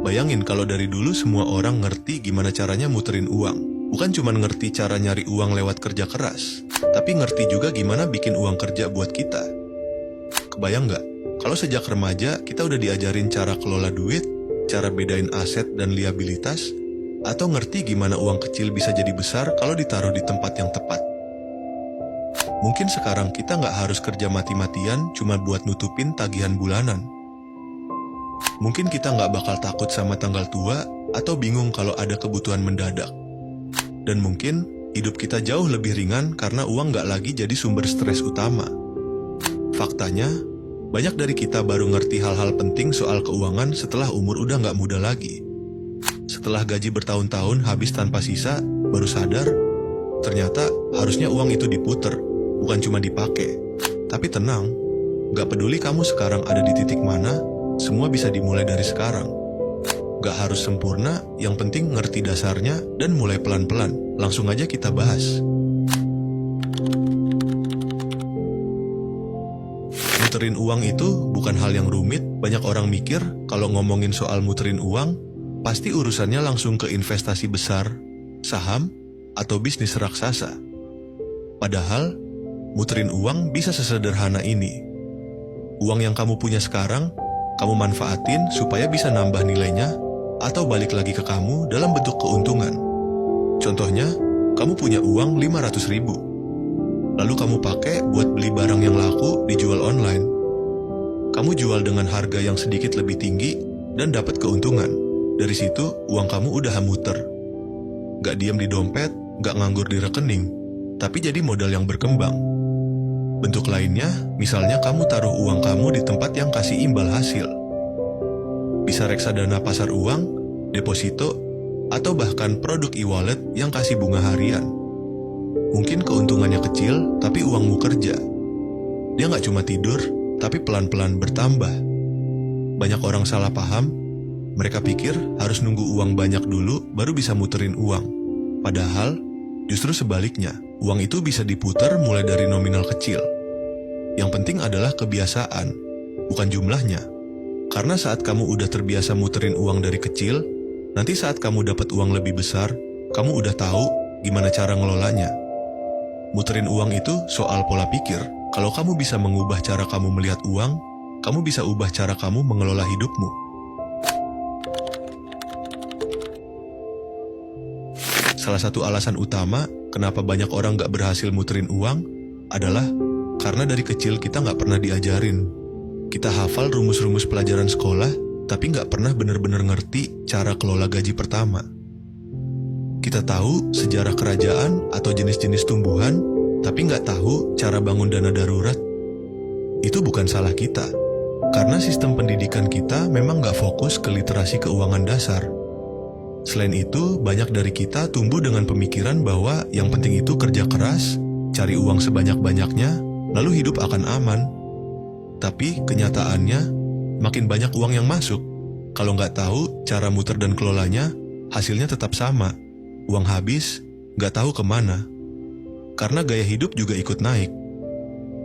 Bayangin kalau dari dulu semua orang ngerti gimana caranya muterin uang. Bukan cuma ngerti cara nyari uang lewat kerja keras, tapi ngerti juga gimana bikin uang kerja buat kita. Kebayang nggak? Kalau sejak remaja kita udah diajarin cara kelola duit, cara bedain aset dan liabilitas, atau ngerti gimana uang kecil bisa jadi besar kalau ditaruh di tempat yang tepat. Mungkin sekarang kita nggak harus kerja mati-matian cuma buat nutupin tagihan bulanan. Mungkin kita nggak bakal takut sama tanggal tua atau bingung kalau ada kebutuhan mendadak. Dan mungkin hidup kita jauh lebih ringan karena uang nggak lagi jadi sumber stres utama. Faktanya, banyak dari kita baru ngerti hal-hal penting soal keuangan setelah umur udah nggak muda lagi. Setelah gaji bertahun-tahun habis tanpa sisa, baru sadar, ternyata harusnya uang itu diputer, bukan cuma dipakai. Tapi tenang, nggak peduli kamu sekarang ada di titik mana, semua bisa dimulai dari sekarang. Gak harus sempurna, yang penting ngerti dasarnya dan mulai pelan-pelan. Langsung aja kita bahas. Muterin uang itu bukan hal yang rumit. Banyak orang mikir kalau ngomongin soal muterin uang, pasti urusannya langsung ke investasi besar, saham, atau bisnis raksasa. Padahal, muterin uang bisa sesederhana ini. Uang yang kamu punya sekarang, kamu manfaatin supaya bisa nambah nilainya atau balik lagi ke kamu dalam bentuk keuntungan. Contohnya, kamu punya uang 500.000. Lalu kamu pakai buat beli barang yang laku dijual online. Kamu jual dengan harga yang sedikit lebih tinggi dan dapat keuntungan. Dari situ, uang kamu udah muter. Gak diam di dompet, gak nganggur di rekening, tapi jadi modal yang berkembang. Bentuk lainnya, misalnya kamu taruh uang kamu di tempat yang kasih imbal hasil. Bisa reksadana pasar uang, deposito, atau bahkan produk e-wallet yang kasih bunga harian. Mungkin keuntungannya kecil, tapi uangmu kerja. Dia nggak cuma tidur, tapi pelan-pelan bertambah. Banyak orang salah paham, mereka pikir harus nunggu uang banyak dulu baru bisa muterin uang. Padahal, justru sebaliknya, uang itu bisa diputar mulai dari nominal kecil. Yang penting adalah kebiasaan, bukan jumlahnya. Karena saat kamu udah terbiasa muterin uang dari kecil, nanti saat kamu dapat uang lebih besar, kamu udah tahu gimana cara ngelolanya. Muterin uang itu soal pola pikir. Kalau kamu bisa mengubah cara kamu melihat uang, kamu bisa ubah cara kamu mengelola hidupmu. Salah satu alasan utama kenapa banyak orang gak berhasil muterin uang adalah karena dari kecil kita gak pernah diajarin. Kita hafal rumus-rumus pelajaran sekolah, tapi nggak pernah benar-benar ngerti cara kelola gaji pertama. Kita tahu sejarah kerajaan atau jenis-jenis tumbuhan, tapi nggak tahu cara bangun dana darurat. Itu bukan salah kita, karena sistem pendidikan kita memang nggak fokus ke literasi keuangan dasar. Selain itu, banyak dari kita tumbuh dengan pemikiran bahwa yang penting itu kerja keras, cari uang sebanyak-banyaknya, lalu hidup akan aman. Tapi kenyataannya, makin banyak uang yang masuk. Kalau nggak tahu cara muter dan kelolanya, hasilnya tetap sama. Uang habis, nggak tahu kemana. Karena gaya hidup juga ikut naik.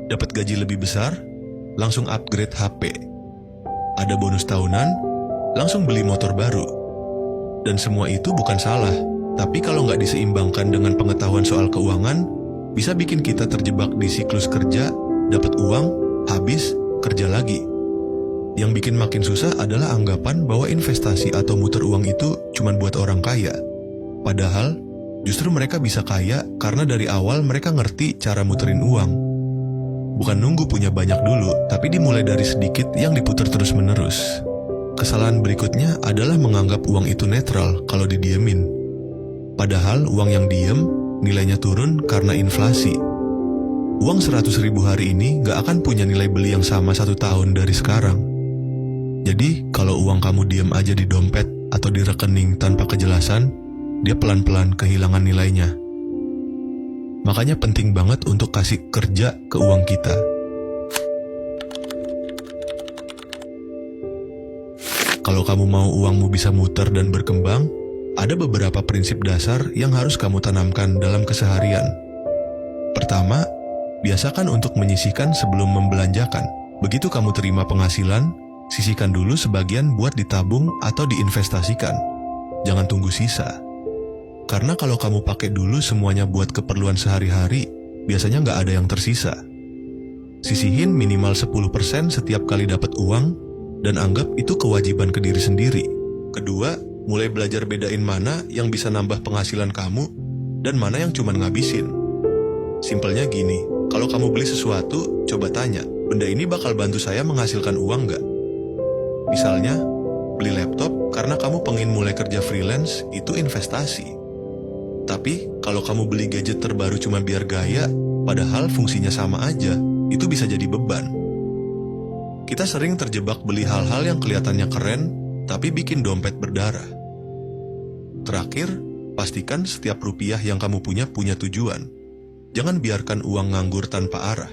Dapat gaji lebih besar, langsung upgrade HP. Ada bonus tahunan, langsung beli motor baru. Dan semua itu bukan salah. Tapi kalau nggak diseimbangkan dengan pengetahuan soal keuangan, bisa bikin kita terjebak di siklus kerja, dapat uang, habis, kerja lagi. Yang bikin makin susah adalah anggapan bahwa investasi atau muter uang itu cuma buat orang kaya. Padahal, justru mereka bisa kaya karena dari awal mereka ngerti cara muterin uang. Bukan nunggu punya banyak dulu, tapi dimulai dari sedikit yang diputar terus-menerus. Kesalahan berikutnya adalah menganggap uang itu netral kalau didiemin. Padahal uang yang diem, nilainya turun karena inflasi. Uang 100.000 hari ini gak akan punya nilai beli yang sama 1 tahun dari sekarang. Jadi, kalau uang kamu diem aja di dompet atau di rekening tanpa kejelasan, dia pelan-pelan kehilangan nilainya. Makanya penting banget untuk kasih kerja ke uang kita. Kalau kamu mau uangmu bisa muter dan berkembang, ada beberapa prinsip dasar yang harus kamu tanamkan dalam keseharian. Pertama, biasakan untuk menyisihkan sebelum membelanjakan. Begitu kamu terima penghasilan, Sisihkan dulu sebagian buat ditabung atau diinvestasikan. Jangan tunggu sisa. Karena kalau kamu pakai dulu semuanya buat keperluan sehari-hari, biasanya nggak ada yang tersisa. Sisihin minimal 10% setiap kali dapat uang, dan anggap itu kewajiban ke diri sendiri. Kedua, mulai belajar bedain mana yang bisa nambah penghasilan kamu, dan mana yang cuma ngabisin. Simpelnya gini, kalau kamu beli sesuatu, coba tanya, benda ini bakal bantu saya menghasilkan uang nggak? Misalnya, beli laptop karena kamu pengen mulai kerja freelance, itu investasi. Tapi, kalau kamu beli gadget terbaru cuma biar gaya, padahal fungsinya sama aja, itu bisa jadi beban. Kita sering terjebak beli hal-hal yang kelihatannya keren, tapi bikin dompet berdarah. Terakhir, pastikan setiap rupiah yang kamu punya tujuan. Jangan biarkan uang nganggur tanpa arah.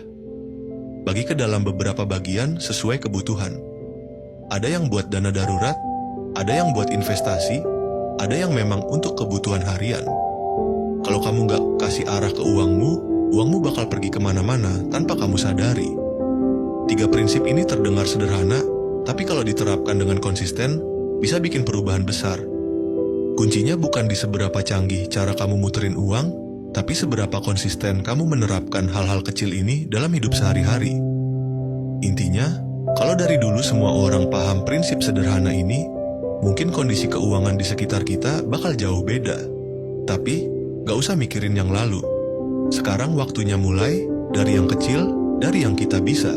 Bagi ke dalam beberapa bagian sesuai kebutuhan. Ada yang buat dana darurat, ada yang buat investasi, ada yang memang untuk kebutuhan harian. Kalau kamu nggak kasih arah ke uangmu bakal pergi kemana-mana tanpa kamu sadari. 3 prinsip ini terdengar sederhana, tapi kalau diterapkan dengan konsisten, bisa bikin perubahan besar. Kuncinya bukan di seberapa canggih cara kamu muterin uang, tapi seberapa konsisten kamu menerapkan hal-hal kecil ini dalam hidup sehari-hari. Intinya, kalau dari dulu semua orang paham prinsip sederhana ini, mungkin kondisi keuangan di sekitar kita bakal jauh beda. Tapi, gak usah mikirin yang lalu. Sekarang waktunya mulai dari yang kecil, dari yang kita bisa.